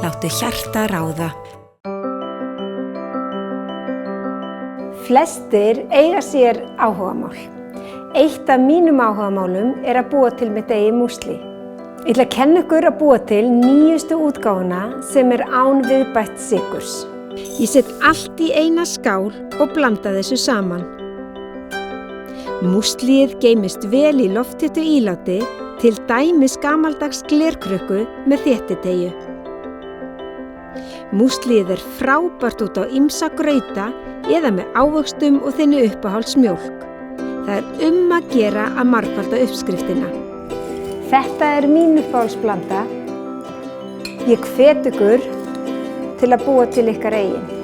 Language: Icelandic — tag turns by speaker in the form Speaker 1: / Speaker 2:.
Speaker 1: Láttu hjarta ráða.
Speaker 2: Flestir eiga sér áhugamál. Eitt af mínum áhugamálum að búa til mitt eigið músli. Ég ætla að kenna ykkur að búa til nýjustu útgáfuna sem án viðbætts sykurs. Ég set allt í eina skál og blanda þessu saman. Múslíið geymist vel í lofthittu íláti, til dæmis gamaldags glerkrukku með þéttiteygju. Múslíið frábært út á ýmsa grauta eða með ávöxtum og þinni uppáhaldsmjólk. Það að gera að margfalda uppskriftina. Þetta mín uppáhaldsblanda. Ég hvet ykkur til að búa til ykkar eigin.